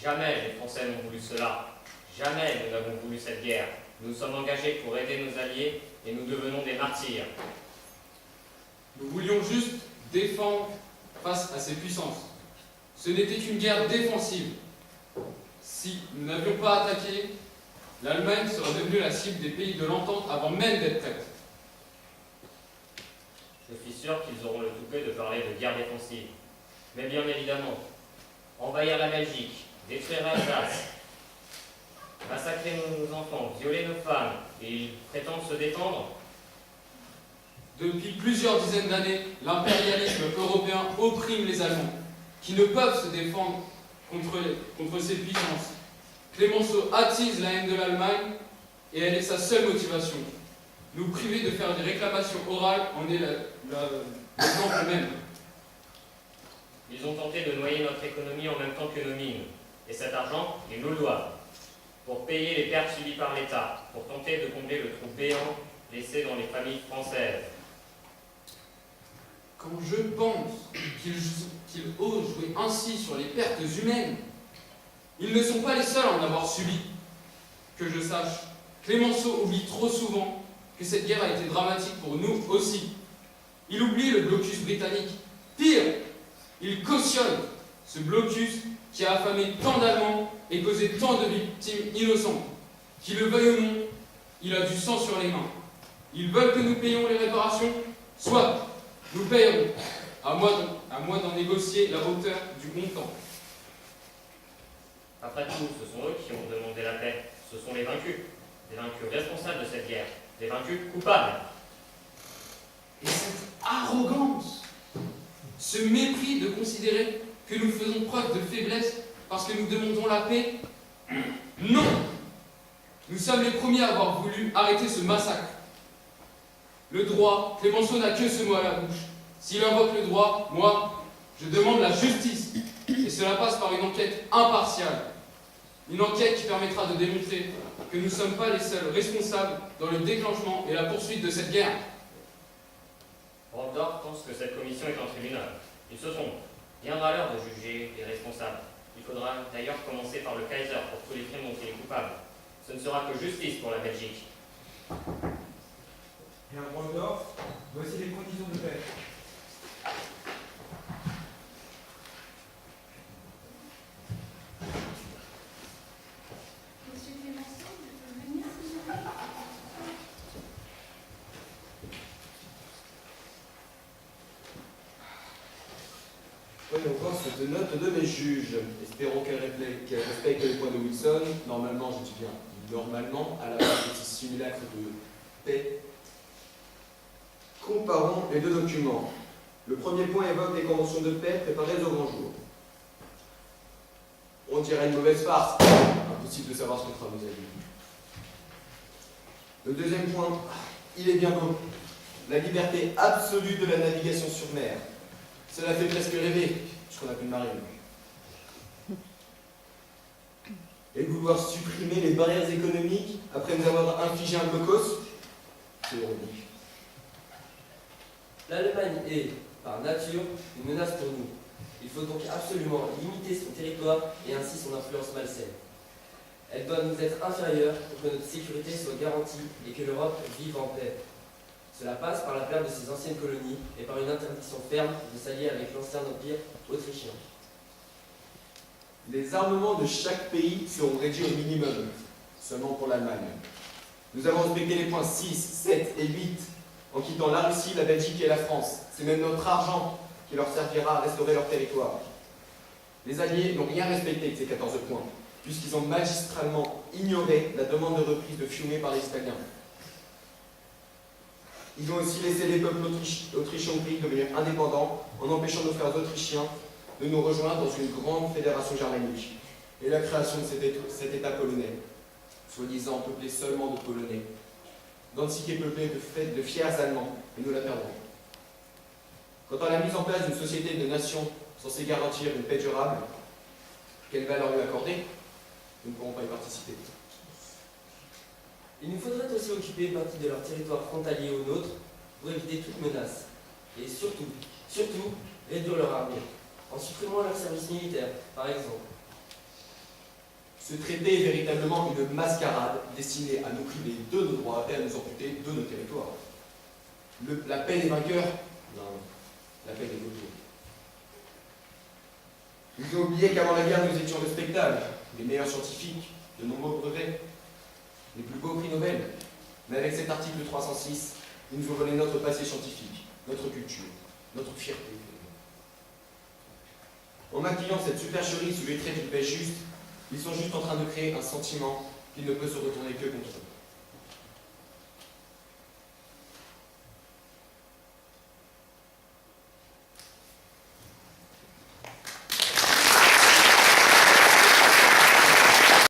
Jamais les Français n'ont voulu cela. Jamais nous n'avons voulu cette guerre. Nous nous sommes engagés pour aider nos alliés et nous devenons des martyrs. Nous voulions juste défendre face à ces puissances. Ce n'était qu'une guerre défensive. Si nous n'avions pas attaqué, l'Allemagne serait devenue la cible des pays de l'entente avant même d'être prête. Je suis sûr qu'ils auront le toupet de parler de guerre défensive. Mais bien évidemment, envahir la Belgique, détruire l'Alsace, massacrer nos enfants, violer nos femmes, et ils prétendent se défendre. Depuis plusieurs dizaines d'années, l'impérialisme européen opprime les Allemands, qui ne peuvent se défendre contre ces puissances. Clémenceau attise la haine de l'Allemagne, et elle est sa seule motivation. Nous priver de faire des réclamations orales en est l'exemple même. Ils ont tenté de noyer notre économie en même temps que nos mines. Et cet argent, ils nous le doivent. Pour payer les pertes subies par l'État, pour tenter de combler le trou béant laissé dans les familles françaises. Quand je pense qu'ils osent jouer ainsi sur les pertes humaines, ils ne sont pas les seuls à en avoir subi. Que je sache, Clémenceau oublie trop souvent que cette guerre a été dramatique pour nous aussi. Il oublie le blocus britannique. Pire, il cautionne ce blocus qui a affamé tant d'Allemands et causé tant de victimes innocentes. Qu'il le veuille ou non, il a du sang sur les mains. Ils veulent que nous payions les réparations, soit nous payerons, à moi d'en négocier la hauteur du montant. Après tout, ce sont eux qui ont demandé la paix. Ce sont les vaincus responsables de cette guerre, les vaincus coupables. Et cette arrogance, ce mépris de considérer que nous faisons preuve de faiblesse parce que nous demandons la paix, non! Nous sommes les premiers à avoir voulu arrêter ce massacre. Le droit, Clémenceau n'a que ce mot à la bouche. S'il invoque le droit, moi, je demande la justice. Et cela passe par une enquête impartiale. Une enquête qui permettra de démontrer que nous ne sommes pas les seuls responsables dans le déclenchement et la poursuite de cette guerre. Randorf pense que cette commission est un tribunal. Il se trompe. Viendra l'heure de juger les responsables. Il faudra d'ailleurs commencer par le Kaiser pour tous les crimes dont il est coupable. Ce ne sera que justice pour la Belgique. Herr Randorf, voici les conditions de paix. Monsieur Clémenceau, je peux venir s'il vous plaît? Voyons voir cette note de mes juges. Espérons qu'elle respecte les points de Wilson. Normalement, je dis bien normalement, à la base de ces simulacres de paix. Comparons les deux documents. Le premier point évoque des conventions de paix préparées au grand jour. On dirait une mauvaise farce. Impossible de savoir ce que fera nos amis. Le deuxième point, il est bien beau. La liberté absolue de la navigation sur mer. Cela fait presque rêver, ce qu'on appelle marine. Et vouloir supprimer les barrières économiques après nous avoir infligé un blocos, c'est ironique. L'Allemagne est, par nature, une menace pour nous. Il faut donc absolument limiter son territoire et ainsi son influence malsaine. Elle doit nous être inférieure pour que notre sécurité soit garantie et que l'Europe vive en paix. Cela passe par la perte de ses anciennes colonies et par une interdiction ferme de s'allier avec l'ancien empire autrichien. Les armements de chaque pays seront réduits au minimum, seulement pour l'Allemagne. Nous avons respecté les points 6, 7 et 8 en quittant la Russie, la Belgique et la France. C'est même notre argent qui leur servira à restaurer leur territoire. Les Alliés n'ont rien respecté de ces 14 points, puisqu'ils ont magistralement ignoré la demande de reprise de Fiume par les Italiens. Ils ont aussi laissé les peuples autrichiens-hongriens devenir indépendants en empêchant nos frères autrichiens de nous rejoindre dans une grande fédération germanique et la création de cet État polonais, soi-disant peuplé seulement de Polonais. Danzig est peuplé de fiers Allemands, et nous la perdrons. Quant à la mise en place d'une société de nations censée garantir une paix durable, quelle valeur lui accorder? Nous ne pourrons pas y participer. Il nous faudrait aussi occuper une partie de leur territoire frontalier au nôtre pour éviter toute menace. Et surtout, réduire leur armée, en supprimant leur service militaire, par exemple. Ce traité est véritablement une mascarade destinée à nous priver de nos droits et à nous amputer de nos territoires. La paix des vainqueurs? Non, la paix des vainqueurs. Ils ont oublié qu'avant la guerre, nous étions respectables, les meilleurs scientifiques, de nombreux brevets, les plus beaux prix Nobel. Mais avec cet article 306, ils nous ont volé notre passé scientifique, notre culture, notre fierté. En maquillant cette supercherie sous les traits d'une paix juste, ils sont juste en train de créer un sentiment qui ne peut se retourner que contre eux.